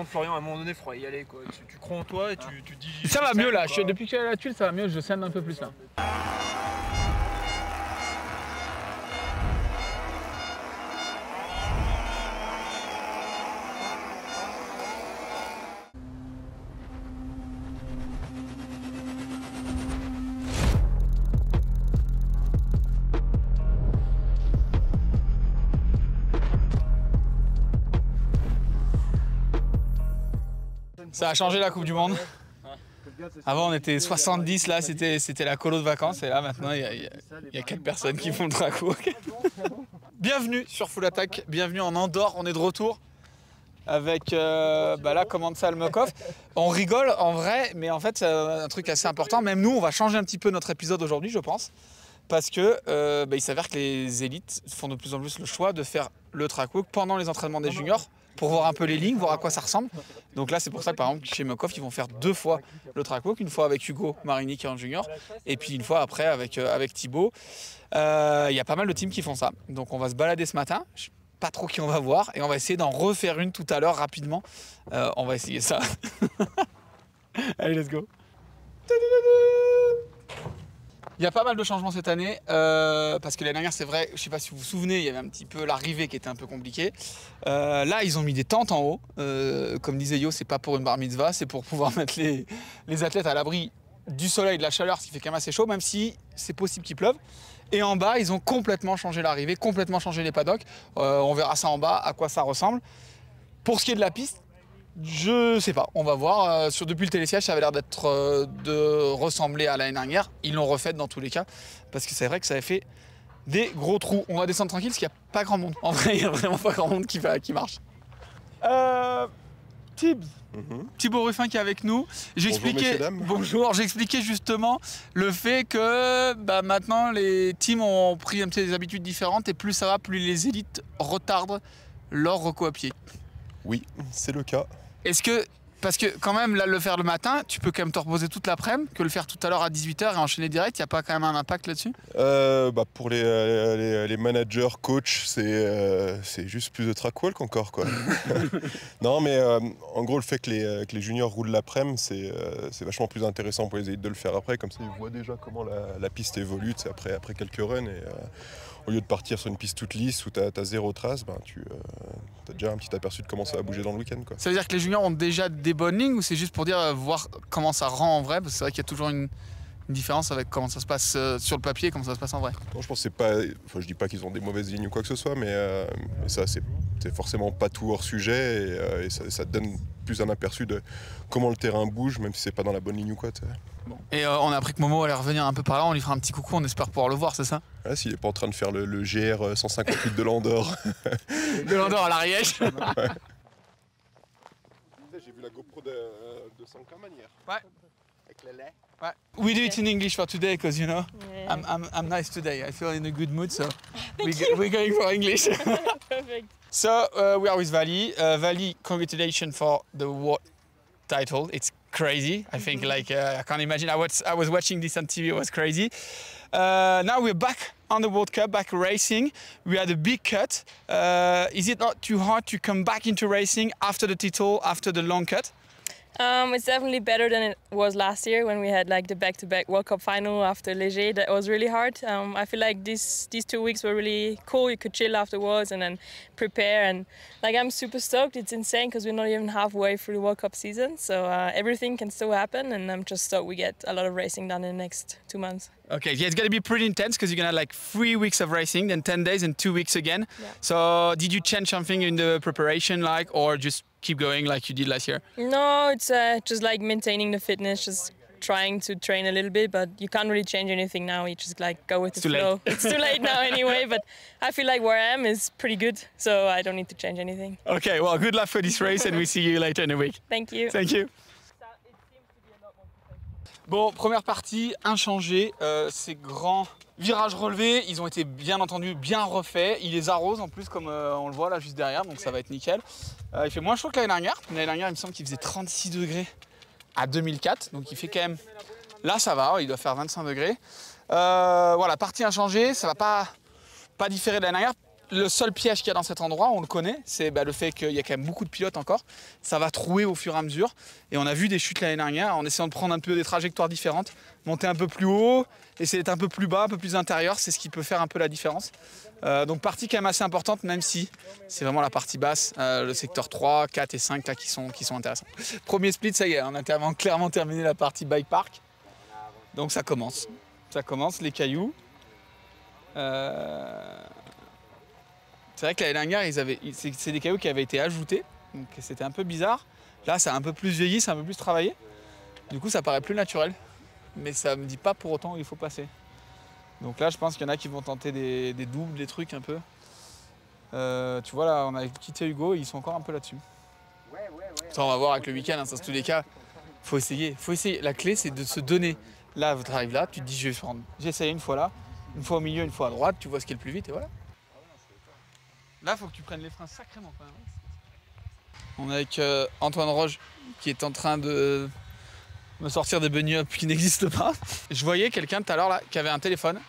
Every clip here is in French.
Florian, à un moment donné, il faudra y aller quoi. Tu crois en toi et tu dis. Ça va mieux là, depuis que je suis à la tuile, ça va mieux, je scène un peu plus là. Ça a changé la Coupe du Monde. Avant on était 70, là c'était la colo de vacances et là maintenant il y a 4 personnes qui font le track walk. Bienvenue sur Full Attack, bienvenue en Andorre, on est de retour avec là Command Salmokov. On rigole en vrai, mais en fait c'est un truc assez important, même nous on va changer un petit peu notre épisode aujourd'hui je pense. Parce que il s'avère que les élites font de plus en plus le choix de faire le track walk pendant les entraînements des juniors pour voir un peu les lignes, voir à quoi ça ressemble. Donc là, c'est pour ça que par exemple, chez Mokov, ils vont faire 2 fois le track walk, une fois avec Hugo Marini qui est en junior, et puis une fois après avec Thibaut. Il y a pas mal de teams qui font ça. Donc on va se balader ce matin. Je ne sais pas trop qui on va voir, et on va essayer d'en refaire une tout à l'heure rapidement. On va essayer ça. Allez, let's go. Il y a pas mal de changements cette année, parce que l'année dernière, c'est vrai, je ne sais pas si vous vous souvenez, il y avait un petit peu l'arrivée qui était un peu compliquée. Là, ils ont mis des tentes en haut. Comme disait Yo, c'est pas pour une bar mitzvah, c'est pour pouvoir mettre les athlètes à l'abri du soleil, de la chaleur, ce qui fait quand même assez chaud, même si c'est possible qu'il pleuve. Et en bas, ils ont complètement changé l'arrivée, complètement changé les paddocks. On verra ça en bas, à quoi ça ressemble. Pour ce qui est de la piste, je sais pas, on va voir. Depuis le télésiège, ça avait l'air de ressembler à l'année dernière. Ils l'ont refaite dans tous les cas, parce que c'est vrai que ça avait fait des gros trous. On va descendre tranquille, parce qu'il n'y a pas grand monde. En vrai, il n'y a vraiment pas grand monde qui marche. Tibbs, Thibaut Ruffin qui est avec nous. Bonjour, j'expliquais justement le fait que maintenant les teams ont pris un petit peu des habitudes différentes et plus ça va, plus les élites retardent leur reco à pied. Oui, c'est le cas. Est-ce que, parce que quand même, là, le faire le matin, tu peux quand même te reposer toute l'après-midi, que le faire tout à l'heure à 18 h et enchaîner direct, il n'y a pas quand même un impact là-dessus? Pour les managers, coachs, c'est juste plus de track walk encore, quoi. Non, mais en gros, le fait que les juniors roulent l'après-midi, c'est vachement plus intéressant pour les élites de le faire après. Comme ça, ils voient déjà comment la piste évolue après quelques runs. Et au lieu de partir sur une piste toute lisse où tu as 0 trace, tu as déjà un petit aperçu de comment ça va bouger dans le week-end, quoi. Ça veut dire que les juniors ont déjà des bonnes lignes ou c'est juste pour dire voir comment ça rend en vrai? Parce que c'est vrai qu'il y a toujours une différence avec comment ça se passe sur le papier et comment ça se passe en vrai. Non, je pense que c'est pas. Enfin, je dis pas qu'ils ont des mauvaises lignes ou quoi que ce soit, mais ça, c'est forcément pas tout hors sujet et ça te donne plus un aperçu de comment le terrain bouge, même si c'est pas dans la bonne ligne ou quoi. Bon. Et on a appris que Momo allait revenir un peu par là, on lui fera un petit coucou, on espère pouvoir le voir, c'est ça? Ouais, s'il est pas en train de faire le GR 158 de l'Andorre. De l'Andorre à l'Ariège. Ouais. J'ai vu la GoPro de 5K manière. Ouais. Avec le lait. Ouais. We do it in English for today because you know I'm nice today. I feel in a good mood, so we're going for English. Perfect. So we are with Vali. Vali, congratulations for the world title. It's crazy. I think I can't imagine. I was watching this on TV. It was crazy. Now we're back on the World Cup, back racing. We had a big cut. Is it not too hard to come back into racing after the title, after the long cut? It's definitely better than it was last year when we had like the back-to-back World Cup final after Léger. That was really hard. I feel like these 2 weeks were really cool. You could chill afterwards and then prepare. And I'm super stoked. It's insane because we're not even halfway through the World Cup season. So everything can still happen. And I'm just stoked we get a lot of racing done in the next 2 months. Okay, yeah, it's going to be pretty intense because you're going to have 3 weeks of racing, then 10 days and 2 weeks again. Yeah. So did you change something in the preparation or just keep going like you did last year? No, it's just maintaining the fitness, just trying to train a little bit, but you can't really change anything now. You just go with the flow. It's too late now anyway, but I feel like where I am is pretty good, so I don't need to change anything. Okay, well, good luck for this race and we see you later in the week. Thank you. Thank you. Bon, première partie, inchangée, ces grands virages relevés, ils ont été bien entendu bien refaits. Ils les arrosent en plus comme on le voit là juste derrière, donc ça va être nickel. Il fait moins chaud que l'année dernière. L'année dernière, il me semble qu'il faisait 36 degrés à 2004, donc il fait quand même... Là, ça va, il doit faire 25 degrés. Voilà, partie inchangée, ça va pas différer de l'année dernière. Le seul piège qu'il y a dans cet endroit, on le connaît, c'est le fait qu'il y a quand même beaucoup de pilotes encore. Ça va trouer au fur et à mesure. Et on a vu des chutes l'année dernière en essayant de prendre un peu des trajectoires différentes, monter un peu plus haut, essayer d'être un peu plus bas, un peu plus intérieur. C'est ce qui peut faire un peu la différence. Donc partie quand même assez importante, même si c'est vraiment la partie basse, le secteur 3, 4 et 5 là, qui sont intéressants. Premier split, ça y est, on a clairement terminé la partie bike park. Donc ça commence. Ça commence, les cailloux. C'est vrai que l'année dernière, c'est des cailloux qui avaient été ajoutés, donc c'était un peu bizarre. Là, ça a un peu plus vieilli, c'est un peu plus travaillé. Du coup, ça paraît plus naturel, mais ça me dit pas pour autant où il faut passer. Donc là, je pense qu'il y en a qui vont tenter des doubles, des trucs un peu. Tu vois, là, on a quitté Hugo, ils sont encore un peu là-dessus. Ça, on va voir avec le week-end, hein, ça, dans tous les cas, faut essayer. La clé, c'est de se donner. Là, tu arrives là, tu te dis, j'essaye une fois là, une fois au milieu, une fois à droite, tu vois ce qui est le plus vite et voilà. Là, il faut que tu prennes les freins sacrément quand même. On est avec Antoine Roche qui est en train de me sortir des bunny up qui n'existent pas. Je voyais quelqu'un tout à l'heure là qui avait un téléphone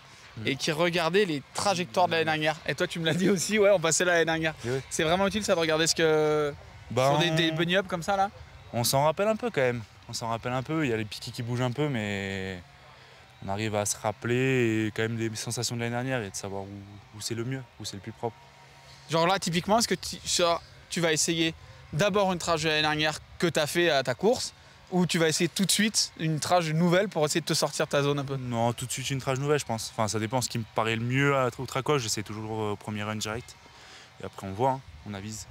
et qui regardait les trajectoires de l'année dernière. Et toi, tu me l'as dit aussi, ouais, on passait l'année dernière. Oui. C'est vraiment utile ça de regarder ce que sur des bunny up comme ça là. On s'en rappelle un peu quand même. On s'en rappelle un peu. Il y a les piquets qui bougent un peu, mais on arrive à se rappeler et quand même des sensations de l'année dernière et de savoir où c'est le mieux, où c'est le plus propre. Genre là, typiquement, est-ce que tu vas essayer d'abord une trage de l'année dernière que tu as fait à ta course ou tu vas essayer tout de suite une trage nouvelle pour essayer de te sortir de ta zone un peu? Non, tout de suite une trage nouvelle, je pense. Enfin, ça dépend. Ce qui me paraît le mieux au tracoche, j'essaie toujours au premier run direct. Et après, on voit, hein, on avise.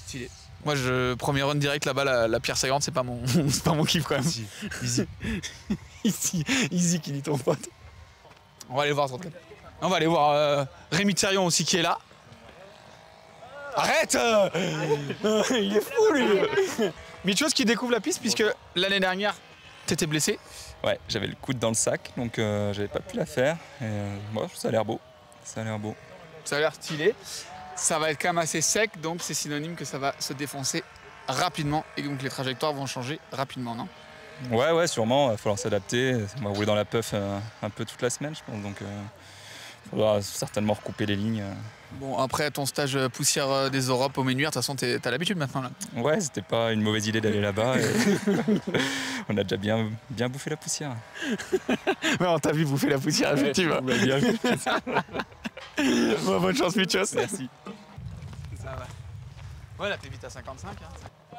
Stylé. Moi, premier run direct là-bas, la pierre saillante, c'est pas mon kiff quand même. Easy. Easy qui dit ton pote. On va aller voir On va aller voir Rémi Thérion aussi qui est là. Arrête il est fou lui. Michos qui découvre la piste puisque l'année dernière, t'étais blessé. Ouais, j'avais le coude dans le sac, donc j'avais pas pu la faire. Et moi, ça a l'air beau. Ça a l'air stylé. Ça va être quand même assez sec, donc c'est synonyme que ça va se défoncer rapidement et donc les trajectoires vont changer rapidement, non? Ouais, sûrement. Il va falloir s'adapter. On va rouler dans la puff un peu toute la semaine, je pense. Donc il faudra certainement recouper les lignes. Bon, après ton stage poussière des Europes au Ménuire, de toute façon, t'as l'habitude maintenant là. Ouais, c'était pas une mauvaise idée d'aller là-bas. On a déjà bien bouffé la poussière. Ouais, on t'a vu bouffer la poussière, effectivement. Bon, bonne chance, Michos. Merci. Ça va. Ouais, là, t'es vite à 55. Hein.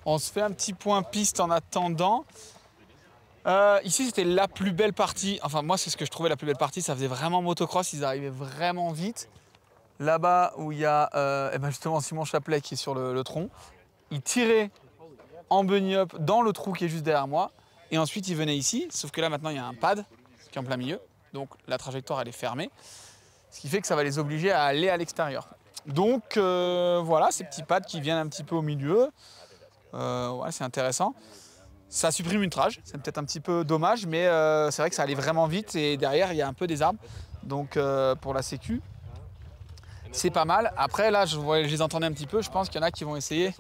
On se fait un petit point piste en attendant. Ici, c'était la plus belle partie. Enfin, moi, c'est ce que je trouvais la plus belle partie. Ça faisait vraiment motocross. Ils arrivaient vraiment vite. Là-bas, où il y a justement Simon Chaplet qui est sur le tronc. Il tirait en bunny up dans le trou qui est juste derrière moi. Et ensuite, il venait ici. Sauf que là, maintenant, il y a un pad qui est en plein milieu. Donc, la trajectoire, elle est fermée. Ce qui fait que ça va les obliger à aller à l'extérieur. Donc, voilà, ces petits pads qui viennent un petit peu au milieu. Ouais, c'est intéressant. Ça supprime une trage, c'est peut-être un petit peu dommage, mais c'est vrai que ça allait vraiment vite et derrière il y a un peu des arbres. Donc pour la sécu, c'est pas mal. Après là, je les entendais un petit peu, je pense qu'il y en a qui vont essayer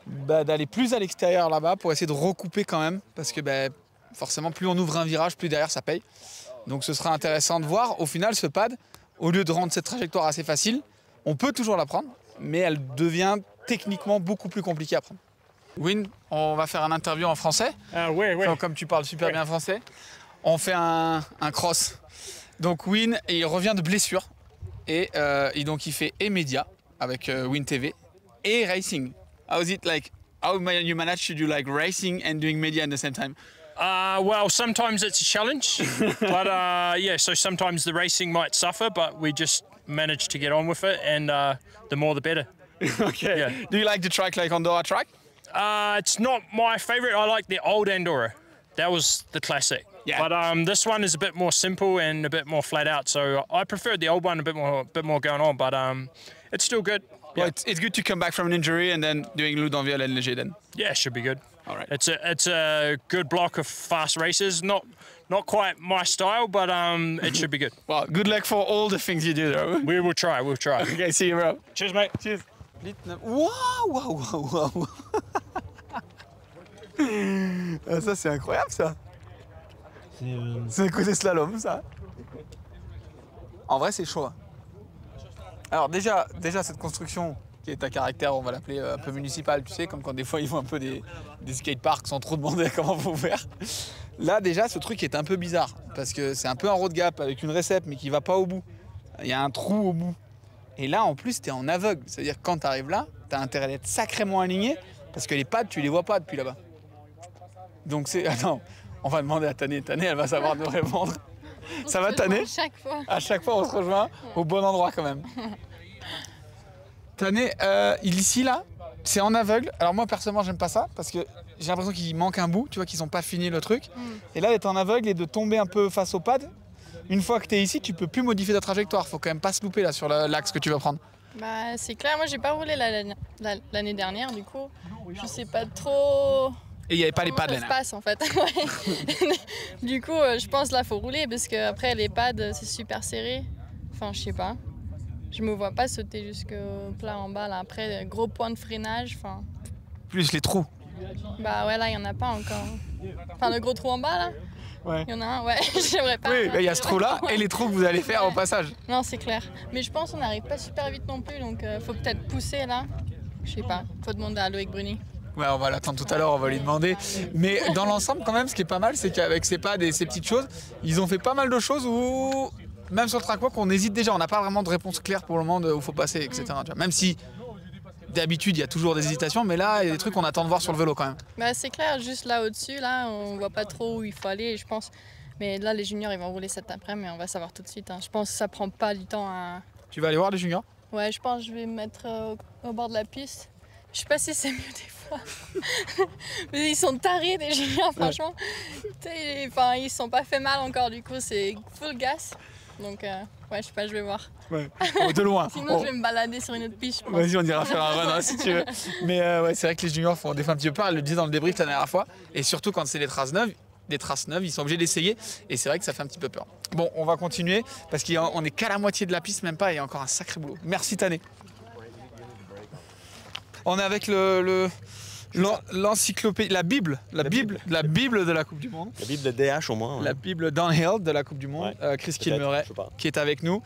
d'aller plus à l'extérieur là-bas pour essayer de recouper quand même. Parce que forcément, plus on ouvre un virage, plus derrière ça paye. Donc ce sera intéressant de voir. Au final, ce pad, au lieu de rendre cette trajectoire assez facile, on peut toujours la prendre, mais elle devient techniquement beaucoup plus compliquée à prendre. Win, on va faire un interview en français. Ouais. Comme tu parles super bien français. On fait un cross. Donc Win, il revient de blessure. Et donc il fait et média avec Win TV et racing. How is it like? How you manage to do like racing and doing media at the same time? Well, sometimes it's a challenge, but so sometimes the racing might suffer, but we just manage to get on with it, and the more the better. Okay. Yeah. Do you like the track like Andorra track? It's not my favorite. I like the old Andorra. That was the classic. Yeah. But this one is a bit more simple and a bit more flat out. So I preferred the old one, a bit more going on. But it's still good. Well, yeah. It's good to come back from an injury and then doing Loudanvielle and Léger then. Yeah, should be good. All right. It's a good block of fast races. Not quite my style, but it should be good. Well, good luck for all the things you do, though. We will try. We'll try. Okay, see you, bro. Cheers, mate. Cheers. Wow. Ça, c'est incroyable, ça. C'est un côté slalom, ça. En vrai, c'est chaud. Hein. Alors déjà, cette construction qui est à caractère, on va l'appeler un peu municipal, tu sais, comme quand des fois ils font un peu des skateparks sans trop demander comment faut faire. Là, déjà, ce truc est un peu bizarre parce que c'est un peu un road gap avec une récep mais qui va pas au bout. Il y a un trou au bout. Et là, en plus, tu es en aveugle. C'est-à-dire que quand tu arrives là, tu as intérêt d'être sacrément aligné parce que les pads, tu les vois pas depuis là-bas. Donc c'est... Attends, on va demander à Tané. Tané, elle va savoir nous répondre. Ça va, Tané ? À chaque fois, on se rejoint au bon endroit quand même. Tané, ici, là, c'est en aveugle. Alors moi, personnellement, j'aime pas ça parce que j'ai l'impression qu'il manque un bout, tu vois, qu'ils n'ont pas fini le truc. Et là, d'être en aveugle et de tomber un peu face au pad, une fois que tu es ici, tu peux plus modifier ta trajectoire. Faut quand même pas se louper là sur l'axe que tu vas prendre. Bah, c'est clair, moi, j'ai pas roulé l'année dernière, du coup, je sais pas trop... Et il n'y avait pas les pads là. Ça se passe en fait. Du coup, je pense là faut rouler parce que après les pads c'est super serré. Enfin, je sais pas. Je me vois pas sauter jusqu'au plat en bas là. Après, gros point de freinage. Enfin. Plus les trous. Bah ouais, là il y en a pas encore. Enfin, le gros trou en bas là. Ouais. Il y en a un, ouais. J'aimerais pas. Oui, il y a ce trou là et les trous que vous allez faire au passage. Non, c'est clair. Mais je pense qu'on n'arrive pas super vite non plus, donc faut peut-être pousser là. Je sais pas. Faut demander à Loïc Bruni. Ouais, on va l'attendre tout à l'heure, on va lui demander. Mais dans l'ensemble, quand même, ce qui est pas mal, c'est qu'avec ces pads et ces petites choses, ils ont fait pas mal de choses où, même sur le track walk, on hésite déjà. On n'a pas vraiment de réponse claire pour le moment où il faut passer, etc. Même si, d'habitude, il y a toujours des hésitations, mais là, il y a des trucs qu'on attend de voir sur le vélo quand même. Bah, c'est clair, juste là au-dessus, là, on voit pas trop où il faut aller, je pense. Mais là, les juniors, ils vont rouler cet après-midi, mais on va savoir tout de suite. Hein. Je pense que ça prend pas du temps à... Tu vas aller voir les juniors ? Ouais, je pense que je vais me mettre au bord de la piste. Je sais pas si c'est mieux des fois. Mais ils sont tarés des juniors, franchement. Enfin, ils sont pas fait mal encore, du coup, c'est full gas. Donc, ouais, je sais pas, je vais voir. Ouais, de loin. Sinon, je vais me balader sur une autre piste. Vas-y, on ira faire un run hein, si tu veux. Mais ouais, c'est vrai que les juniors font des fois un petit peu peur, elle le disait dans le débrief la dernière fois. Et surtout quand c'est des traces neuves, ils sont obligés d'essayer. Et c'est vrai que ça fait un petit peu peur. Bon, on va continuer parce qu'on est qu'à la moitié de la piste, même pas, et il y a encore un sacré boulot. Merci Tané. On est avec l'encyclopédie, la Bible de la Coupe du Monde. La Bible de DH au moins. Ouais. La Bible downhill de la Coupe du Monde. Ouais, Chris Kilmeret qui est avec nous.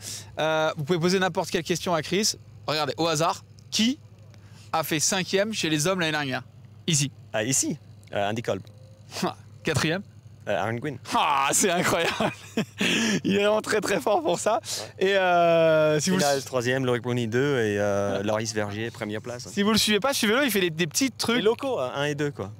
Vous pouvez poser n'importe quelle question à Chris. Regardez, au hasard, qui a fait 5e chez les hommes l'année dernière ? Ici. Ici, Andy Kolb. 4e ? Aaron Gwin. Ah, c'est incroyable. Il est vraiment très très fort pour ça. Ouais. Et si vous le 3e, Loïc Bruni 2 et Loris Vergier, première place. Si vous le suivez pas, suivez-le, il fait des petits trucs. Les locaux 1 et 2 quoi.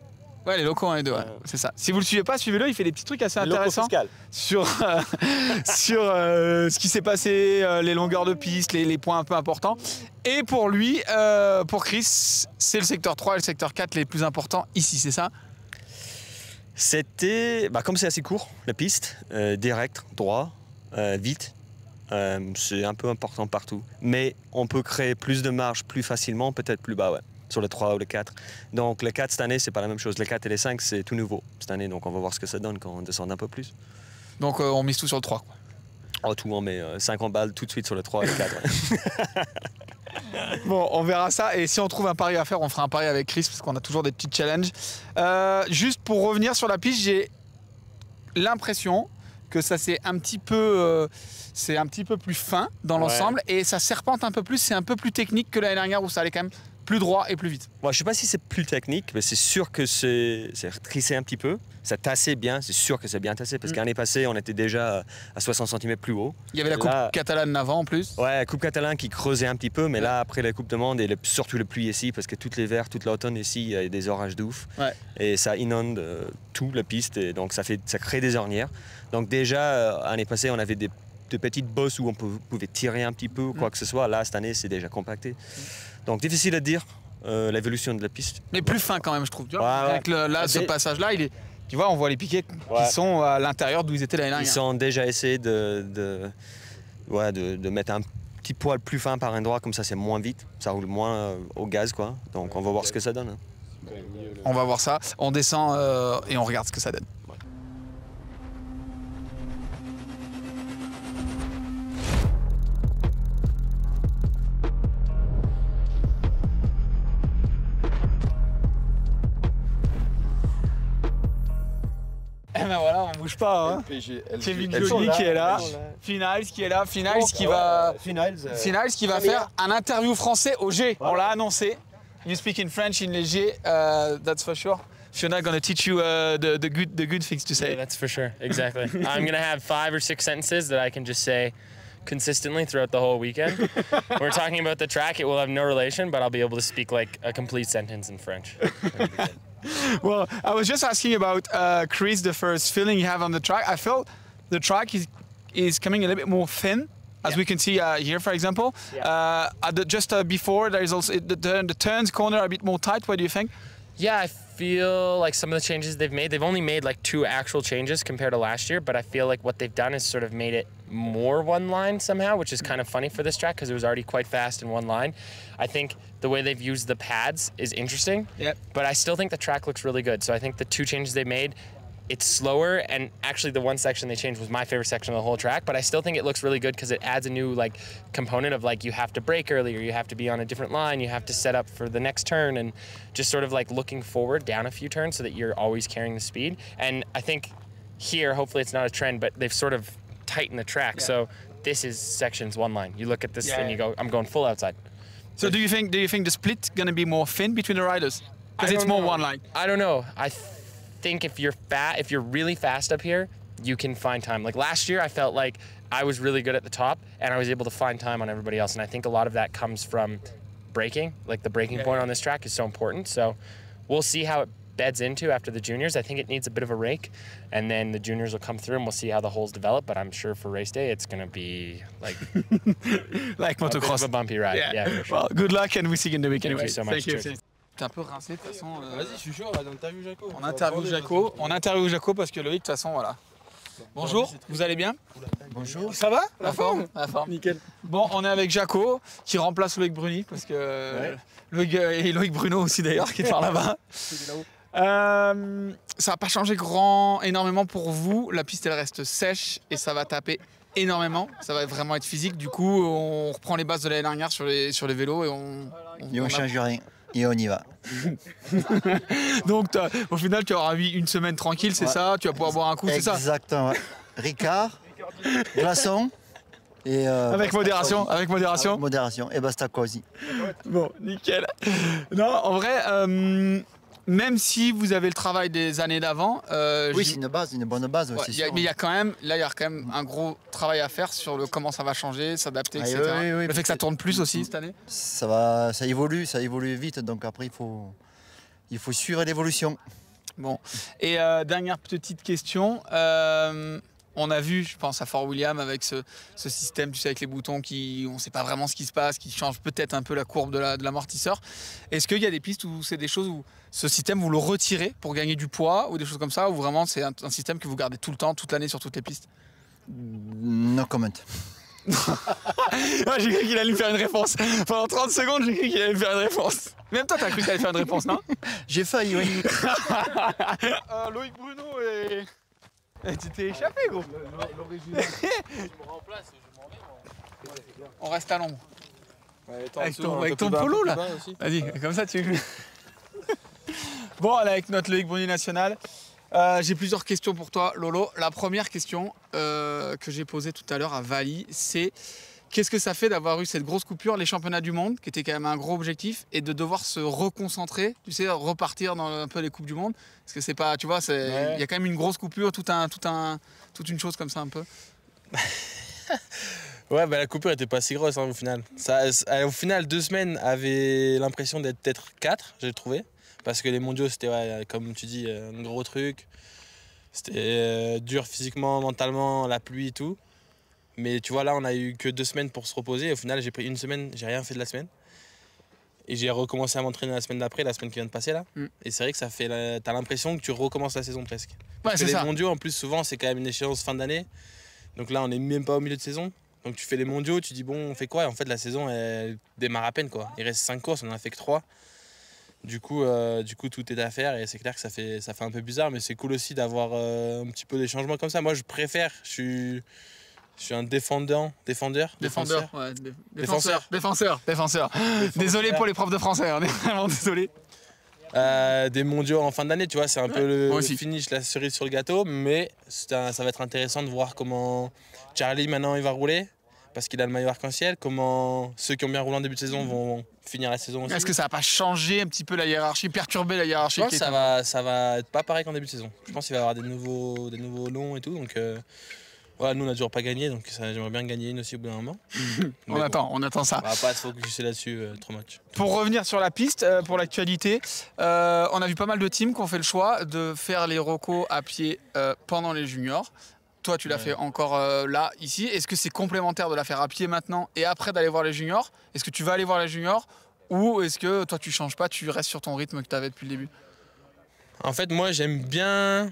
Ouais, les locaux 1 et 2, ouais. C'est ça. Si vous le suivez pas, suivez-le, il fait des petits trucs assez intéressants sur ce qui s'est passé, les longueurs de piste, les points un peu importants. Et pour lui, pour Chris, c'est le secteur 3 et le secteur 4 les plus importants ici, c'est ça ? C'était, comme c'est assez court, la piste, direct, droit, vite, c'est un peu important partout. Mais on peut créer plus de marge plus facilement, peut-être plus bas, ouais, sur le 3 ou le 4. Donc le 4 cette année, c'est pas la même chose. Le 4 et les 5, c'est tout nouveau cette année, donc on va voir ce que ça donne quand on descend un peu plus. Donc on mise tout sur le 3, quoi. Oh, tout, on met 50 balles tout de suite sur le 3 et le 4. Ouais. Bon, on verra ça. Et si on trouve un pari à faire, on fera un pari avec Chris parce qu'on a toujours des petits challenges. Juste pour revenir sur la piste, j'ai l'impression que ça c'est un petit peu plus fin dans l'ensemble et ça serpente un peu plus. C'est un peu plus technique que l'année dernière où ça allait quand même plus droit et plus vite. Moi, je ne sais pas si c'est plus technique, mais c'est sûr que c'est trissé un petit peu. Ça tassait bien, c'est sûr que c'est bien tassé, parce qu'année passée, on était déjà à 60 cm plus haut. Il y avait la Coupe catalane avant en plus. Ouais, la Coupe catalane qui creusait un petit peu, mais là, après la Coupe du Monde, et surtout le pluie ici, parce que tout l'hiver, toute l'automne ici, il y a des orages d'ouf. Ouais. Et ça inonde tout la piste, et donc ça crée des ornières. Donc déjà, l'année passée, on avait des petites bosses où on pouvait tirer un petit peu ou quoi que ce soit. Là, cette année, c'est déjà compacté. Donc difficile à dire, l'évolution de la piste. Mais plus fin quand même, je trouve. Tu vois, avec ce passage-là, tu vois, on voit les piquets qui sont à l'intérieur d'où ils étaient l'année dernière. Ils ont déjà essayé de mettre un petit poil plus fin par endroit, comme ça c'est moins vite, ça roule moins au gaz, quoi. Donc on va voir ce que ça donne. Hein. On va voir ça, on descend et on regarde ce que ça donne. ben voilà, on bouge pas. Hein. Kevin Joly qui est là, Finals qui est là, Finals qui va faire un interview français au G. On l'a annoncé. You speak in French in léger, that's for sure. Fiona gonna teach you the good things to say. Yeah, that's for sure, exactly. I'm gonna have 5 or 6 sentences that I can just say consistently throughout the whole weekend. We're talking about the track, it will have no relation, but I'll be able to speak like a complete sentence in French. Well, I was just asking about Chris, the first feeling you have on the track. I felt the track is coming a little bit more thin, as we can see here, for example. Just before, there is also the turns corner are a bit more tight. What do you think? Yeah, I feel like some of the changes they've only made like 2 actual changes compared to last year, but I feel like what they've done is sort of made it more one line somehow, which is kind of funny for this track because it was already quite fast in one line. I think the way they've used the pads is interesting, but I still think the track looks really good. So I think the 2 changes they made, it's slower, and actually the one section they changed was my favorite section of the whole track, but I still think it looks really good because it adds a new like component of like you have to brake earlier, you have to be on a different line, you have to set up for the next turn, and just sort of like looking forward down a few turns so that you're always carrying the speed. And I think here, hopefully it's not a trend, but they've sort of tightened the track. So this is sections one line. You look at this and you go, I'm going full outside. So do you think the split gonna be more thin between the riders? Because it's more one line. I don't know. I think if you're really fast up here, you can find time. Like last year, I felt like I was really good at the top and I was able to find time on everybody else. And I think a lot of that comes from braking. Like the braking point on this track is so important. So we'll see how it beds into after the juniors. I think it needs a bit of a rake, and then the juniors will come through and we'll see how the holes develop. But I'm sure for race day, it's gonna be like like motocross, a bumpy ride. Yeah, for sure. Well, good luck and we see you in the week anyway. Thank you so much. Thank you. T'es un peu rincé de toute façon. Vas-y, je suis chaud, on interview Jaco. On interviewe Jaco parce que Loïc, de toute façon, voilà. Bonjour, vous allez bien? Bonjour. Ça va? La forme? Nickel. Bon, on est avec Jaco qui remplace Loïc Bruni parce que Loïc Bruno aussi d'ailleurs qui est par là-bas. Ça va pas changer énormément pour vous. La piste elle reste sèche et ça va taper énormément. Ça va vraiment être physique. Du coup, on reprend les bases de l'année dernière sur les vélos et on change rien. Et on y va. Donc au final, tu auras une semaine tranquille, c'est ça? Tu vas pouvoir boire un coup, c'est ça? Exactement. Ricard, glaçon. Et avec modération, avec modération. Avec modération et basta quasi. Bon, nickel. Non, en vrai, même si vous avez le travail des années d'avant, oui, c'est une bonne base aussi. Mais il y a quand même un gros travail à faire sur comment ça va changer, s'adapter, etc. Oui, le fait que ça tourne plus aussi cette année. Ça évolue vite, donc après il faut suivre l'évolution. Bon, et dernière petite question. On a vu, je pense à Fort William avec ce système, tu sais, avec les boutons on ne sait pas vraiment ce qui se passe, qui change peut-être un peu la courbe de l'amortisseur. Est-ce qu'il y a des pistes où c'est des choses où ce système, vous le retirez pour gagner du poids ou des choses comme ça, ou vraiment c'est un système que vous gardez tout le temps, toute l'année sur toutes les pistes? No comment. J'ai cru qu'il allait me faire une réponse. Pendant 30 secondes, j'ai cru qu'il allait me faire une réponse. Même toi, t'as cru qu'il allait faire une réponse, non? J'ai failli, oui. Loïc Bruno et... Tu t'es échappé, gros. L'original. Je me remplace, je m'en vais, moi. On reste à l'ombre. Ouais, avec ton polo, là. Vas-y, comme ça, tu... Bon, avec notre Loïc Bruni national. J'ai plusieurs questions pour toi, Lolo. La première question que j'ai posée tout à l'heure à Vali, c'est qu'est-ce que ça fait d'avoir eu cette grosse coupure, les championnats du monde, qui était quand même un gros objectif, et de devoir se reconcentrer, tu sais, repartir dans un peu les coupes du monde, parce que c'est pas, tu vois, il y a quand même une grosse coupure, toute une chose comme ça un peu. Ouais, bah la coupure était pas si grosse au final. Au final, 2 semaines avaient l'impression d'être peut-être 4, j'ai trouvé. Parce que les mondiaux, c'était, comme tu dis, un gros truc. C'était dur physiquement, mentalement, la pluie et tout. Mais tu vois, là, on a eu que 2 semaines pour se reposer. Et au final, j'ai pris 1 semaine, j'ai rien fait de la semaine. Et j'ai recommencé à m'entraîner la semaine d'après, la semaine qui vient de passer là. Et c'est vrai que ça fait, t'as l'impression que tu recommences la saison presque. Parce que les mondiaux, en plus, souvent, c'est quand même une échéance fin d'année. Donc là, on n'est même pas au milieu de saison. Donc tu fais les mondiaux, tu dis bon, on fait quoi? Et en fait, la saison, elle démarre à peine, quoi. Il reste 5 courses, on en a fait que 3. Du coup, tout est à faire et c'est clair que ça fait un peu bizarre, mais c'est cool aussi d'avoir un petit peu des changements comme ça. Moi, je préfère, je suis un défenseur. Défenseur. Désolé pour les profs de français, on est vraiment désolé. des mondiaux en fin d'année, tu vois, c'est un peu le finish, la cerise sur le gâteau, mais ça va être intéressant de voir comment Charlie maintenant il va rouler, parce qu'il a le maillot arc-en-ciel, comment ceux qui ont bien roulé en début de saison vont finir la saison aussi. Est-ce que ça va pas changer un petit peu la hiérarchie, perturber la hiérarchie? Je pense que ça va être pas pareil qu'en début de saison. Je pense qu'il va y avoir des nouveaux longs et tout, donc ouais, nous on n'a toujours pas gagné, donc j'aimerais bien gagner une aussi au bout d'un moment. on attend ça. On va pas se focuser là-dessus trop much. Pour revenir sur la piste, pour l'actualité, on a vu pas mal de teams qui ont fait le choix de faire les recos à pied pendant les juniors. Toi, tu l'as fait encore là, ici. Est-ce que c'est complémentaire de la faire à pied maintenant et après d'aller voir les juniors? Est-ce que tu vas aller voir les juniors ou est-ce que toi, tu changes pas, tu restes sur ton rythme que tu avais depuis le début? En fait, moi, j'aime bien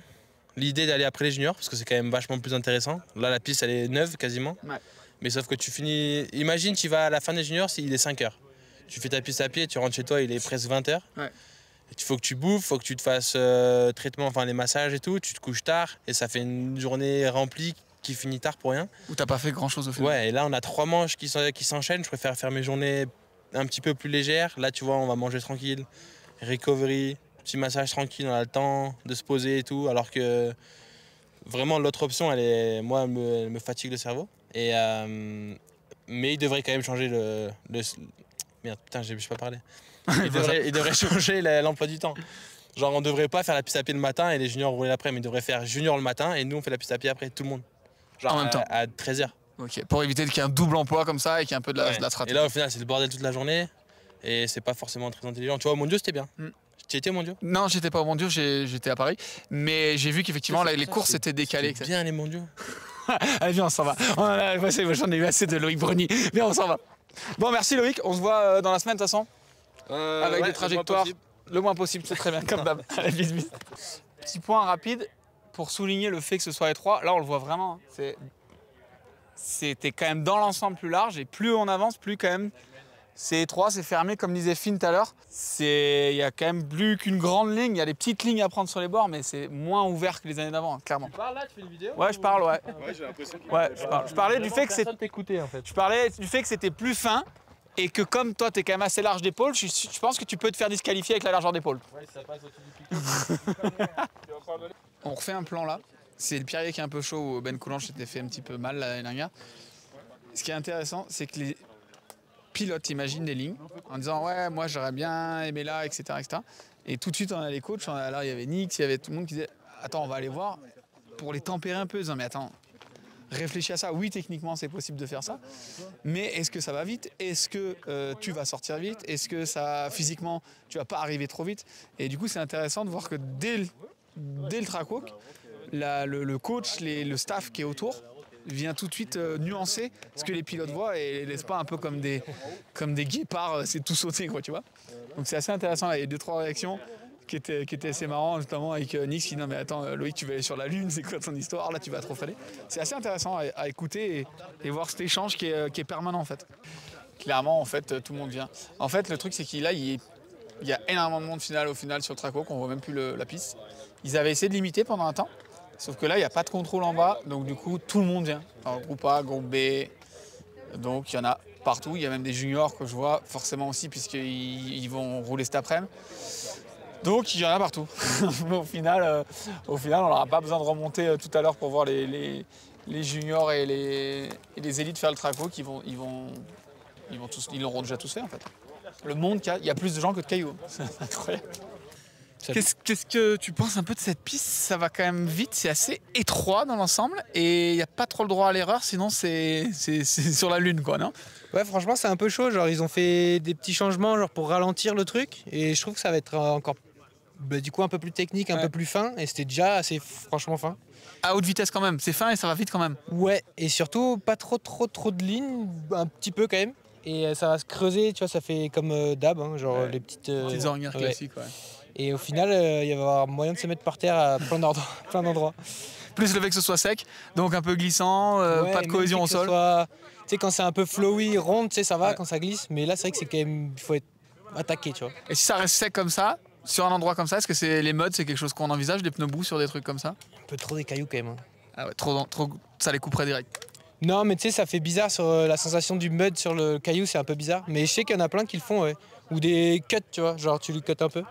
l'idée d'aller après les juniors parce que c'est quand même vachement plus intéressant. Là, la piste, elle est neuve quasiment. Ouais. Mais sauf que tu finis... Imagine, tu vas à la fin des juniors, il est 5 h. Tu fais ta piste à pied, tu rentres chez toi, il est presque 20 h. Ouais. Il faut que tu bouffes, il faut que tu te fasses traitement, enfin les massages et tout, tu te couches tard et ça fait une journée remplie qui finit tard pour rien. Ou t'as pas fait grand chose au final. Ouais, et là on a 3 manches qui s'enchaînent, je préfère faire mes journées un petit peu plus légères. Là tu vois, on va manger tranquille, recovery, petit massage tranquille, on a le temps de se poser et tout, alors que vraiment l'autre option, elle me fatigue le cerveau. Et, mais il devrait quand même changer Merde, putain, je pas parlé. Il devrait changer l'emploi du temps. Genre, on devrait pas faire la piste à pied le matin et les juniors rouler l'après, mais ils devraient faire junior le matin et nous on fait la piste à pied après, tout le monde. Genre en même temps. À 13 h. Ok, pour éviter qu'il y ait un double emploi comme ça et qu'il y ait un peu de la stratégie. Et là, au final, c'est le bordel toute la journée et c'est pas forcément très intelligent. Tu vois, au Mondiaux, c'était bien. Tu étais au Mondiaux? Non, j'étais pas au Mondiaux, j'étais à Paris. Mais j'ai vu qu'effectivement, les courses étaient décalées. C'est bien les Mondiaux. Allez, viens, on s'en va. J'en ai eu assez de Loïc Bruni. Viens, on s'en va. Bon, merci Loïc. On se voit dans la semaine de toute façon. Avec des trajectoires le moins possible, c'est très bien, comme d'hab. Allez, bis, bis. Petit point rapide pour souligner le fait que ce soit étroit. Là, on le voit vraiment. C'était quand même dans l'ensemble plus large et plus on avance, plus quand même c'est étroit, c'est fermé, comme disait Finn tout à l'heure. Il y a quand même plus qu'une grande ligne. Il y a des petites lignes à prendre sur les bords, mais c'est moins ouvert que les années d'avant, clairement. Tu parles là, tu fais une vidéo? Ouais, je parle, ouais. Ouais, j'ai l'impression que... Ouais, je parlais du fait que c'est... en fait. Je parlais du fait que c'était plus fin. Et que comme toi, tu es quand même assez large d'épaule, je pense que tu peux te faire disqualifier avec la largeur d'épaule. Ouais, ça passe au-dessus du piquet. On refait un plan là. C'est le Pierrier qui est un peu chaud, où Ben Coulange s'était fait un petit peu mal l'année dernière. Ce qui est intéressant, c'est que les pilotes imaginent des lignes en disant « Ouais, moi j'aurais bien aimé là, etc. etc. » Et tout de suite, on a les coachs, là il y avait Nix, il y avait tout le monde qui disait « Attends, on va aller voir pour les tempérer un peu. » Disant « Mais attends, réfléchis à ça. Oui, techniquement, c'est possible de faire ça. Mais est-ce que ça va vite? Est-ce que tu vas sortir vite? Est-ce que ça, physiquement, tu vas pas arriver trop vite? » Et du coup, c'est intéressant de voir que dès le track walk, le coach, le staff qui est autour vient tout de suite nuancer ce que les pilotes voient et laisse pas un peu comme des guépards, c'est tout sauté, quoi, tu vois. Donc c'est assez intéressant. Là. Il y a 2-3 réactions qui étaient assez marrantes, notamment avec Nix qui dit « Non mais attends, Loïc, tu vas aller sur la Lune, c'est quoi ton histoire? Là, tu vas trop faller. » C'est assez intéressant à écouter et voir cet échange qui est permanent, en fait. Clairement, en fait, tout le monde vient. En fait, le truc, c'est qu'il y a énormément de monde au final sur le track walk, on voit même plus la piste. Ils avaient essayé de limiter pendant un temps, sauf que là, il n'y a pas de contrôle en bas, donc du coup, tout le monde vient. Alors, groupe A, groupe B, donc il y en a partout. Il y a même des juniors que je vois forcément aussi, puisqu'ils vont rouler cet après-midi. Donc il y en a partout. Au final, on n'aura pas besoin de remonter tout à l'heure pour voir les juniors et les élites faire le track walk. Ils l'auront déjà tous fait en fait. Le monde, il y a plus de gens que de cailloux. C'est incroyable. Qu'est-ce que tu penses un peu de cette piste? Ça va quand même vite, c'est assez étroit dans l'ensemble et il n'y a pas trop le droit à l'erreur, sinon c'est sur la lune, quoi, non? Ouais, franchement, c'est un peu chaud. Genre, ils ont fait des petits changements genre, pour ralentir le truc et je trouve que ça va être encore du coup un peu plus technique, un peu plus fin et c'était déjà assez franchement fin. À haute vitesse quand même, c'est fin et ça va vite quand même. Ouais, et surtout pas trop de lignes, un petit peu quand même. Et ça va se creuser, tu vois, ça fait comme d'hab, hein, genre les petites ornières classiques, ouais. Et au final, il va y avoir moyen de se mettre par terre à plein d'endroits. Plus le fait que ce soit sec, donc un peu glissant, pas de cohésion au sol. Tu sais, quand c'est un peu flowy, rond, tu sais, ça va quand ça glisse. Mais là, c'est vrai que c'est quand même, il faut être attaqué, tu vois. Et si ça reste sec comme ça, sur un endroit comme ça, est-ce que les mods, c'est quelque chose qu'on envisage, des pneus boue sur des trucs comme ça? Un peu trop des cailloux quand même. Hein. Ah ouais, trop, ça les couperait direct. Non, mais tu sais, ça fait bizarre sur la sensation du mud sur le caillou, c'est un peu bizarre. Mais je sais qu'il y en a plein qui le font, ouais. Ou des cuts, tu vois, genre tu le cuts un peu.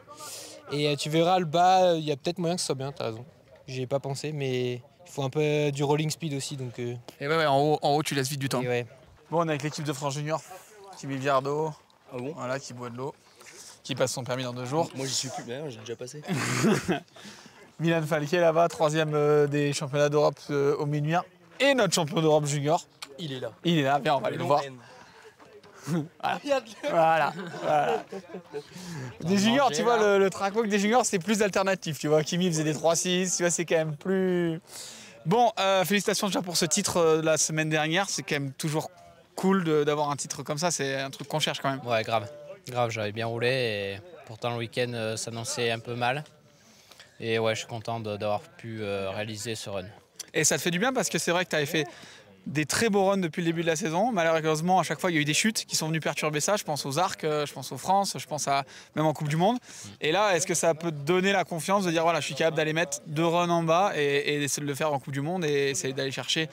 Et tu verras le bas, il y a peut-être moyen que ce soit bien, t'as raison. J'y ai pas pensé, mais il faut un peu du rolling speed aussi. Donc, Et ouais, en haut, tu laisses vite du temps. Ouais. Bon, on est avec l'équipe de France Junior, Kimi Viardo, voilà, qui boit de l'eau, qui passe son permis dans 2 jours. Moi, j'y suis plus, mais j'ai déjà passé. Milan Falquet là-bas, 3e des championnats d'Europe au Ménuire. Et notre champion d'Europe junior. Il est là. Il est là, viens, on va aller le voir. Voilà. Des juniors, tu vois, le track walk des juniors, c'est plus alternatif. Tu vois, Kimi faisait des 3-6, tu vois, c'est quand même plus... Bon, félicitations déjà pour ce titre de la semaine dernière. C'est quand même toujours cool d'avoir un titre comme ça. C'est un truc qu'on cherche quand même. Ouais, grave. Grave, j'avais bien roulé et pourtant le week-end s'annonçait un peu mal. Et ouais, je suis content d'avoir pu réaliser ce run. Et ça te fait du bien parce que c'est vrai que tu avais fait des très beaux runs depuis le début de la saison. Malheureusement, à chaque fois, il y a eu des chutes qui sont venues perturber ça. Je pense aux arcs, je pense aux France, je pense à même en Coupe du Monde. Et là, est-ce que ça peut te donner la confiance de dire voilà, je suis capable d'aller mettre 2 runs en bas et d'essayer de le faire en Coupe du Monde et essayer d'aller chercher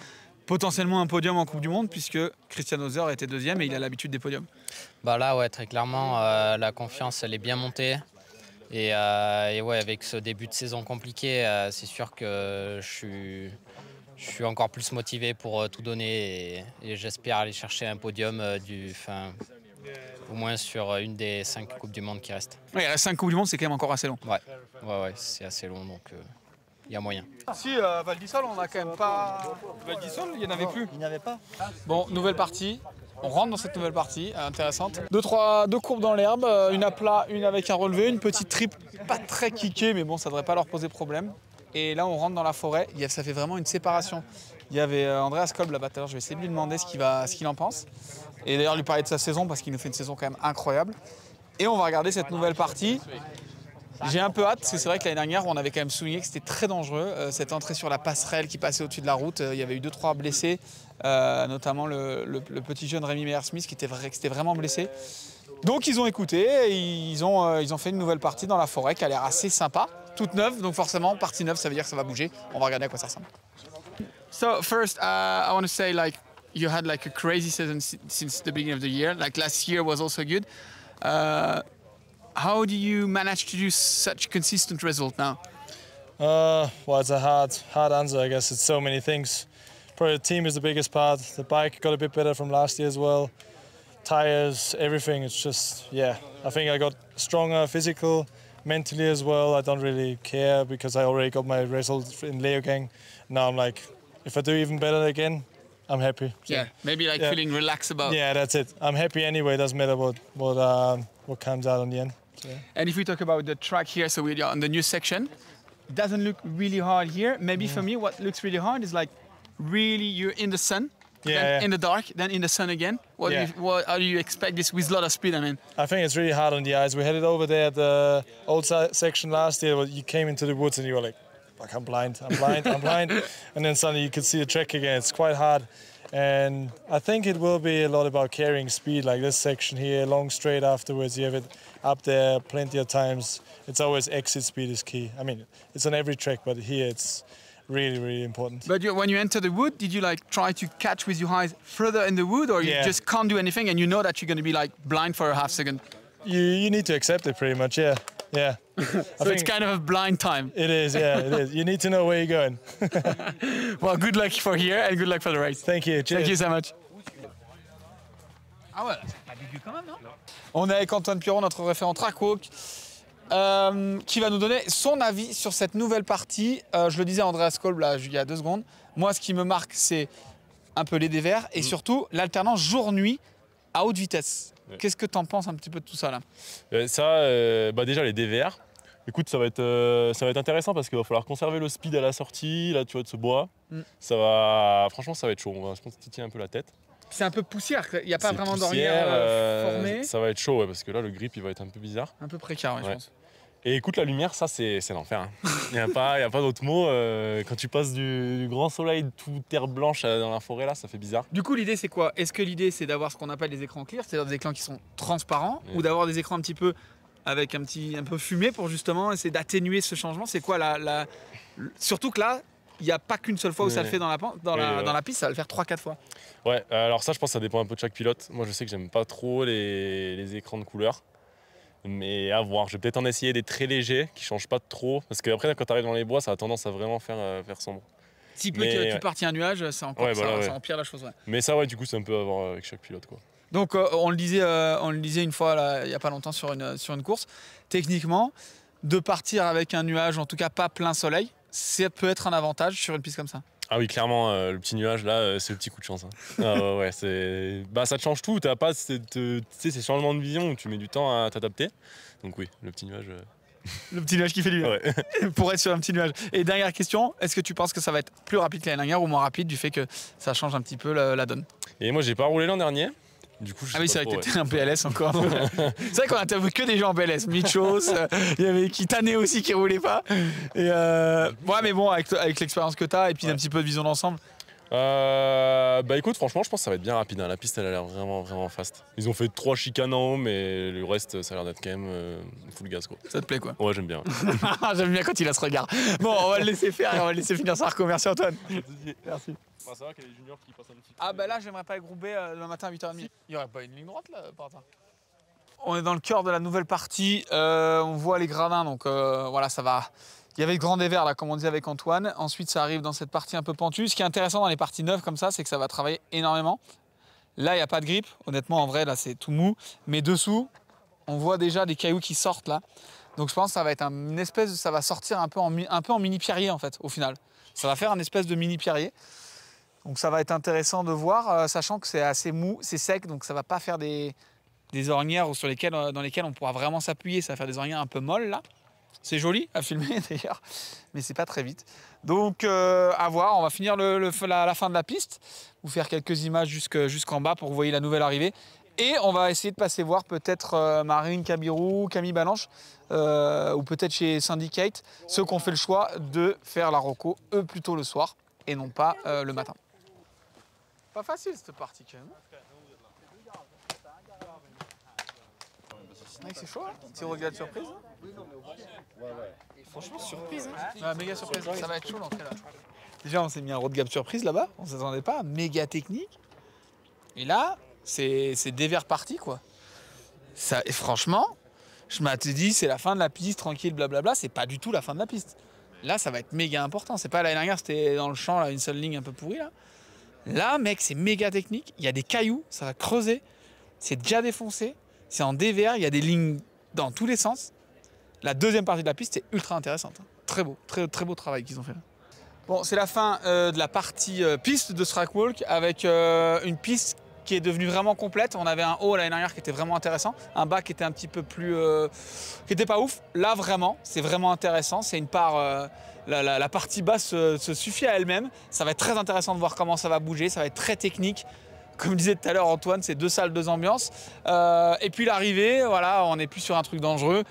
potentiellement un podium en Coupe du Monde puisque Christian Hauser était 2e et il a l'habitude des podiums. Bah là, ouais, très clairement, la confiance, elle est bien montée. Et ouais, avec ce début de saison compliqué, c'est sûr que je suis encore plus motivé pour tout donner et j'espère aller chercher un podium au moins sur une des 5 Coupes du Monde qui restent. Ouais, il reste 5 Coupes du Monde, c'est quand même encore assez long. Ouais, c'est assez long, donc il y a moyen. Si, Val d'Isole, on n'a quand même pas... Val d'Isole, il n'y en avait plus. Il n'y avait pas. Bon, nouvelle partie. On rentre dans cette nouvelle partie, intéressante. 2 courbes dans l'herbe, une à plat, une avec un relevé, une petite trip, pas très kickée, mais bon, ça ne devrait pas leur poser problème. Et là, on rentre dans la forêt, ça fait vraiment une séparation. Il y avait Andreas Kolb là-bas tout à l'heure, je vais essayer de lui demander ce qu'il en pense. Et d'ailleurs, lui parler de sa saison, parce qu'il nous fait une saison quand même incroyable. Et on va regarder cette nouvelle partie. J'ai un peu hâte, parce que c'est vrai que l'année dernière, on avait quand même souligné que c'était très dangereux. Cette entrée sur la passerelle qui passait au-dessus de la route, il y avait eu 2-3 blessés, notamment le petit jeune Rémi Meyer-Smith qui était vraiment blessé. Donc ils ont écouté et ils ont fait une nouvelle partie dans la forêt qui a l'air assez sympa, toute neuve. Donc forcément, partie neuve, ça veut dire que ça va bouger. On va regarder à quoi ça ressemble. So first, I want to say you had a crazy season since the beginning of the year. Like last year was also good. How do you manage to do such consistent result now? Well, it's a hard answer. I guess it's so many things. Probably the team is the biggest part. The bike got a bit better from last year as well. Tires, everything. It's just, yeah. I think I got stronger physical, mentally as well. I don't really care because I already got my result in Leogang. Now I'm like, if I do even better again, I'm happy. So, yeah, maybe feeling relaxed about. Yeah, that's it. I'm happy anyway. It doesn't matter what comes out in the end. So, yeah. And if we talk about the track here, so we are on the new section. It doesn't look really hard here. Maybe for me, what looks really hard is really you're in the sun, then in the dark, then in the sun again. How do you expect this with a lot of speed? I mean, I think it's really hard on the eyes. We had it over there at the old section last year. Where you came into the woods and you were like, I'm blind, I'm blind. And then suddenly you could see the track again. It's quite hard. And I think it will be a lot about carrying speed, like this section here, long straight afterwards. You have it up there plenty of times. It's always exit speed is key. I mean, it's on every track, but here it's really, really important. But when you enter the wood, did you try to catch with your eyes further in the wood, or you just can't do anything and you know that you're going to be blind for a half second? You need to accept it pretty much, yeah. So it's kind of a blind time. It is, yeah, it is. You need to know where you're going. Well, good luck for here and good luck for the race. Thank you. Cheers. Thank you so much. Ah ouais, c'est pas dégueu quand même, non? On est avec Antoine Piron, notre référent track walk, qui va nous donner son avis sur cette nouvelle partie. Je le disais à Andreas Kolb là, il y a 2 secondes. Moi, ce qui me marque, c'est un peu les dévers et surtout l'alternance jour-nuit à haute vitesse. Ouais. Qu'est-ce que tu en penses un petit peu de tout ça là? Déjà les dévers. Écoute, ça va être intéressant parce qu'il va falloir conserver le speed à la sortie, là tu vois, de ce bois. Franchement, ça va être chaud. On va se titiller un peu la tête. C'est un peu poussière, il n'y a pas vraiment d'ornière formée. Ça va être chaud, parce que là le grip il va être un peu bizarre. Un peu précaire, je pense. Et écoute, la lumière, ça c'est l'enfer. Hein. Il n'y a pas d'autre mot. Quand tu passes du grand soleil, toute terre blanche dans la forêt, là, ça fait bizarre. Du coup, l'idée c'est quoi? Est-ce que l'idée c'est d'avoir ce qu'on appelle des écrans clear, c'est-à-dire des écrans qui sont transparents, ou d'avoir des écrans un petit peu avec un peu fumé pour justement essayer d'atténuer ce changement? C'est quoi surtout que là, il n'y a pas qu'une seule fois où ça le fait dans la piste, ça va le faire 3-4 fois. Ouais, alors ça je pense que ça dépend un peu de chaque pilote. Moi je sais que j'aime pas trop les écrans de couleur. Mais à voir, je vais peut-être en essayer des très légers qui changent pas trop. Parce qu'après, quand tu arrives dans les bois, ça a tendance à vraiment faire sombre. Si peu que tu partis un nuage, c'est encore ça empire la chose. Ouais. Mais ça, du coup, c'est un peu à voir avec chaque pilote, quoi. Donc, on le disait une fois, là, il n'y a pas longtemps, sur une course. Techniquement, de partir avec un nuage, en tout cas pas plein soleil, ça peut être un avantage sur une piste comme ça. Ah oui, clairement, le petit nuage là, c'est le petit coup de chance. Hein. Ah ouais, ça te change tout. T'as pas ces changements de vision où tu mets du temps à t'adapter. Donc oui, le petit nuage. Le petit nuage qui fait du bien. Ouais. Pour être sur un petit nuage. Et dernière question, est-ce que tu penses que ça va être plus rapide que l'année dernière ou moins rapide du fait que ça change un petit peu la donne? Et moi, j'ai pas roulé l'an dernier. Du coup, ah oui, c'est vrai que t'étais un PLS encore. C'est vrai qu'on a interviewé que des gens en PLS. Mitchos, il y avait Kitané aussi qui roulait pas. Et ouais, mais bon, avec l'expérience que t'as et puis un petit peu de vision d'ensemble. Bah écoute, franchement, je pense que ça va être bien rapide. Hein. La piste, elle a l'air vraiment fast. Ils ont fait 3 chicanes en haut, mais le reste, ça a l'air d'être quand même full gaz, quoi. Ça te plaît, quoi? Ouais, j'aime bien. J'aime bien quand il a ce regard. Bon, on va le laisser faire et on va le laisser finir sa reco. Merci Antoine. Merci. Ça va qu'il y a les juniors qui passent un petit peu. Ah bah là, j'aimerais pas être groupé demain matin à 8h30. Il n'y aurait pas une ligne droite là, par hasard? On est dans le cœur de la nouvelle partie. On voit les gradins, donc voilà, ça va. Il y avait le grand dévers là, comme on disait avec Antoine. Ensuite, ça arrive dans cette partie un peu pentue. Ce qui est intéressant dans les parties neuves comme ça, c'est que ça va travailler énormément. Là, il n'y a pas de grip. Honnêtement, en vrai, là, c'est tout mou. Mais dessous, on voit déjà des cailloux qui sortent là. Donc je pense que ça va être une espèce, ça va sortir un peu en mini pierrier en fait, au final. Ça va faire un espèce de mini pierrier. Donc ça va être intéressant de voir, sachant que c'est assez mou, c'est sec, donc ça va pas faire des ornières dans lesquelles on pourra vraiment s'appuyer. Ça va faire des ornières un peu molles là. C'est joli à filmer d'ailleurs, mais c'est pas très vite. Donc à voir, on va finir la fin de la piste, vous faire quelques images jusqu'en bas pour que vous voyez la nouvelle arrivée. Et on va essayer de passer voir peut-être Marine Cabirou, Camille Balanche, ou peut-être chez Syndicate, ceux qui ont fait le choix de faire la reco, eux plutôt le soir, et non pas le matin. Pas facile cette partie quand même. C'est chaud, hein? Petit regard de surprise. Franchement, surprise. Hein? Méga surprise. Ça va être chaud l'entrée là. Déjà, on s'est mis un road gap surprise là-bas. On ne s'attendait pas. Méga technique. Et là, c'est dévers parti quoi. Ça, et franchement, je m'étais dit c'est la fin de la piste, tranquille, blablabla. C'est pas du tout la fin de la piste. Là, ça va être méga important. C'est pas l'année dernière, c'était dans le champ, là, une seule ligne un peu pourrie là. Là, mec, c'est méga technique. Il y a des cailloux, ça va creuser. C'est déjà défoncé. C'est en dévers, il y a des lignes dans tous les sens. La deuxième partie de la piste est ultra intéressante. Très beau, très beau travail qu'ils ont fait là. Bon, c'est la fin de la partie piste de Strackwalk avec une piste qui est devenue vraiment complète. On avait un haut l'année dernière qui était vraiment intéressant, un bas qui était un petit peu plus... qui était pas ouf. Là, vraiment, c'est vraiment intéressant. C'est une part... la partie basse se suffit à elle-même. Ça va être très intéressant de voir comment ça va bouger. Ça va être très technique. Comme disait tout à l'heure Antoine, c'est 2 salles, 2 ambiances. Et puis l'arrivée, voilà, on n'est plus sur un truc dangereux.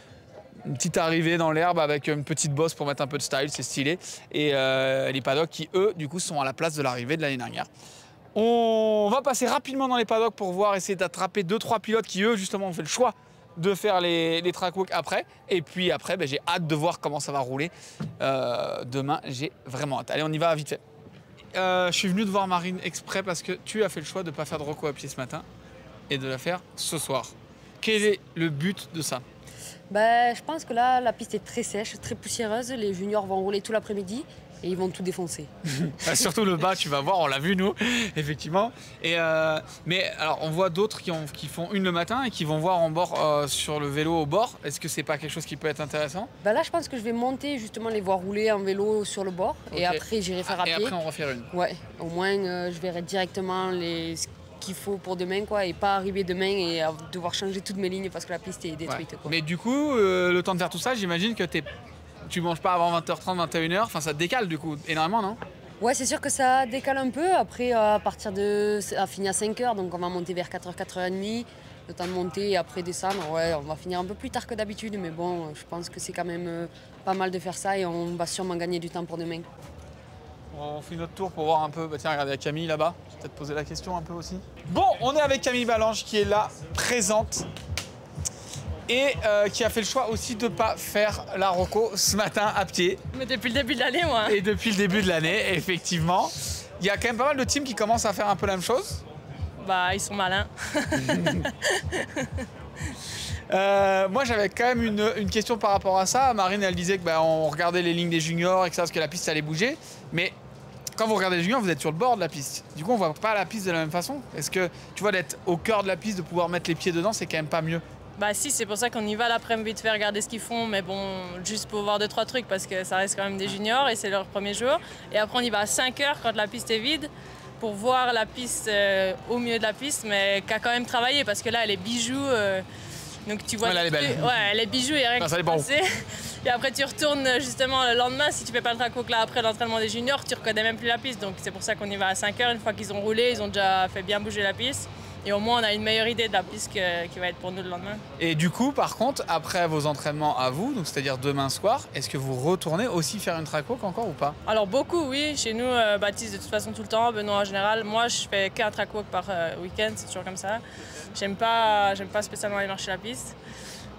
Une petite arrivée dans l'herbe avec une petite bosse pour mettre un peu de style, c'est stylé. Et les paddocks qui, eux, du coup, sont à la place de l'arrivée de l'année dernière. On va passer rapidement dans les paddocks pour voir, essayer d'attraper 2-3 pilotes qui, eux, justement, ont fait le choix de faire les track walks après. Et puis après, j'ai hâte de voir comment ça va rouler. Demain, j'ai vraiment hâte. Allez, on y va vite fait. Je suis venu te voir Marine exprès parce que tu as fait le choix de ne pas faire de reco à pied ce matin et de la faire ce soir. Quel est le but de ça? Je pense que là, la piste est très sèche, très poussiéreuse. Les juniors vont rouler tout l'après-midi et ils vont tout défoncer. Surtout le bas, tu vas voir, on l'a vu nous, effectivement. Et mais alors, on voit d'autres qui font une le matin et qui vont voir en bord sur le vélo au bord. Est-ce que c'est pas quelque chose qui peut être intéressant? Là, je pense que je vais monter justement les voir rouler en vélo sur le bord. Okay. Et après, j'irai faire à pied. Et après, on refaire une. Ouais, au moins, je verrai directement ce qu'il faut pour demain, quoi, et pas arriver demain et devoir changer toutes mes lignes parce que la piste est détruite. Ouais. Quoi. Mais du coup, le temps de faire tout ça, j'imagine que tu manges pas avant 20h30, 21h. Enfin, ça te décale du coup énormément, non? Ouais, c'est sûr que ça décale un peu. Après, à partir de... à finir à 5h, donc on va monter vers 4h, 4h30. Le temps de monter et après descendre, ouais, on va finir un peu plus tard que d'habitude. Mais bon, je pense que c'est quand même pas mal de faire ça et on va sûrement gagner du temps pour demain. On fait notre tour pour voir un peu. Tiens, regardez Camille là-bas. Je vais peut-être poser la question un peu aussi. Bon, on est avec Camille Balanche qui est là, présente. Et qui a fait le choix aussi de ne pas faire la reco ce matin à pied. Mais depuis le début de l'année, moi. Et depuis le début de l'année, effectivement. Il y a quand même pas mal de teams qui commencent à faire un peu la même chose. Ils sont malins. Moi, j'avais quand même une question par rapport à ça. Marine, elle disait que on regardait les lignes des juniors et que ça, parce que la piste allait bouger. Mais quand vous regardez les juniors, vous êtes sur le bord de la piste. Du coup, on voit pas la piste de la même façon. Est-ce que tu vois d'être au cœur de la piste, de pouvoir mettre les pieds dedans, c'est quand même pas mieux? Bah si, c'est pour ça qu'on y va l'après-midi vite fait regarder ce qu'ils font, mais bon, juste pour voir 2-3 trucs parce que ça reste quand même des juniors et c'est leur premier jour. Et après on y va à 5 h quand la piste est vide pour voir la piste au milieu de la piste, mais qui a quand même travaillé parce que là elle est bijoux. Donc tu vois, elle est belle. Ouais, elle est bijoux, il n'y a rien qui ça s'est dépend. passé. Et après tu retournes justement le lendemain, si tu fais pas le track walk là après l'entraînement des juniors, tu reconnais même plus la piste. Donc c'est pour ça qu'on y va à 5 h, une fois qu'ils ont roulé, ils ont déjà fait bien bouger la piste. Et au moins, on a une meilleure idée de la piste qui va être pour nous le lendemain. Et du coup, par contre, après vos entraînements à vous, donc c'est-à-dire demain soir, est-ce que vous retournez aussi faire une track walk encore ou pas? Alors beaucoup, oui. Chez nous, Baptiste de toute façon tout le temps, Benoît en général. Moi, je fais qu'un track walk par week-end, c'est toujours comme ça. J'aime pas spécialement aller marcher la piste.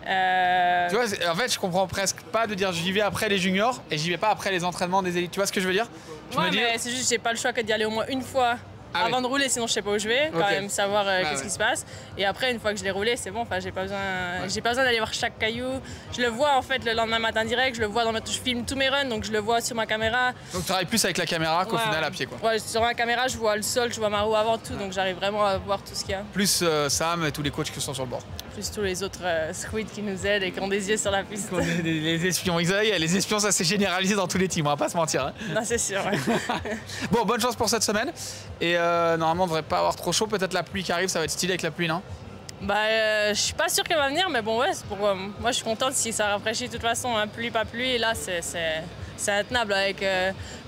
Tu vois, en fait, je comprends presque pas de dire j'y vais après les juniors et j'y vais pas après les entraînements des élites. Tu vois ce que je veux dire? Mais c'est juste j'ai pas le choix que d'y aller au moins une fois. Avant de rouler, sinon je sais pas où je vais, quand même savoir qu'est-ce qui se passe. Et après, une fois que je l'ai roulé, c'est bon, j'ai pas besoin d'aller voir chaque caillou. Je le vois en fait le lendemain matin direct, je le vois je filme tous mes runs, donc je le vois sur ma caméra. Donc tu travailles plus avec la caméra qu'au final à pied quoi. Ouais, sur ma caméra, je vois le sol, je vois ma roue avant tout, donc j'arrive vraiment à voir tout ce qu'il y a. Plus Sam et tous les coachs qui sont sur le bord. Plus tous les autres squids qui nous aident et qui ont des yeux sur la piste. Les espions, les espions, ça s'est généralisé dans tous les teams, on va pas se mentir. Hein. Non, c'est sûr. Ouais. Bon, bonne chance pour cette semaine. Et normalement, on devrait pas avoir trop chaud. Peut-être la pluie qui arrive, ça va être stylé avec la pluie, non? Je suis pas sûre qu'elle va venir, mais bon, ouais, moi je suis contente si ça rafraîchit de toute façon. Hein, pluie, pas pluie, et là c'est intenable avec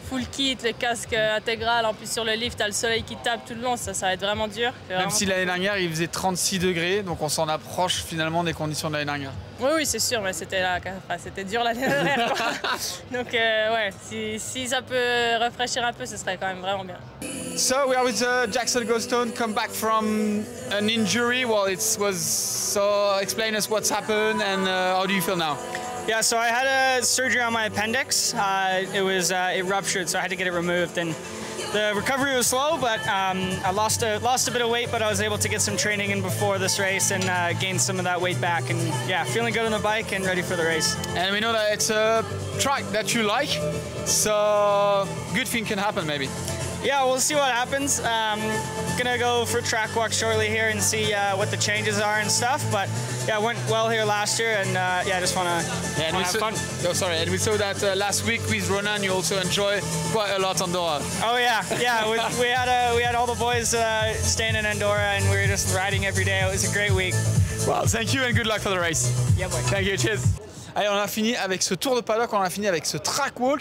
full kit, le casque intégral. En plus, sur le lift, t'as le soleil qui tape tout le long, ça va être vraiment dur. Même si l'année dernière, il faisait 36 degrés, donc on s'en approche finalement des conditions de l'année dernière. Oui, c'est sûr, mais c'était dur l'année dernière. Donc, ouais, si ça peut rafraîchir un peu, ce serait quand même vraiment bien. So we are with Jackson Goldstone, come back from an injury. Well, explain us what's happened and how do you feel now? Yeah, so I had a surgery on my appendix. It ruptured, so I had to get it removed. And the recovery was slow, but I lost a bit of weight, but I was able to get some training in before this race and gain some of that weight back. And yeah, feeling good on the bike and ready for the race. And we know that it's a track that you like, so good thing can happen maybe. Yeah, we'll see what happens. Gonna go for track walk shortly here and see what the changes are and stuff. But yeah, it went well here last year, and yeah, I just wanna have fun. Oh, sorry, and we saw that last week with Ronan, you also enjoy quite a lot Andorra. Oh yeah, we had all the boys staying in Andorra, and we were just riding every day. It was a great week. Well, thank you and good luck for the race. Yeah, boy. Thank you, cheers. Allez, on a fini avec ce tour de paddock, on a fini avec ce track walk.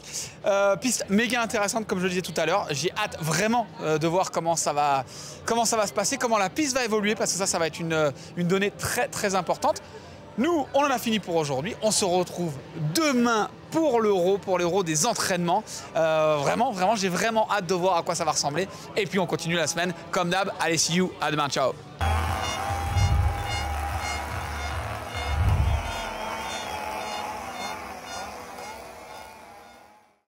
Piste méga intéressante comme je le disais tout à l'heure. J'ai hâte vraiment de voir comment ça va se passer, comment la piste va évoluer parce que ça va être une donnée très très importante. Nous, on en a fini pour aujourd'hui. On se retrouve demain pour l'Euro des entraînements. Vraiment, j'ai vraiment hâte de voir à quoi ça va ressembler. Et puis on continue la semaine comme d'hab. Allez, see you, à demain, ciao.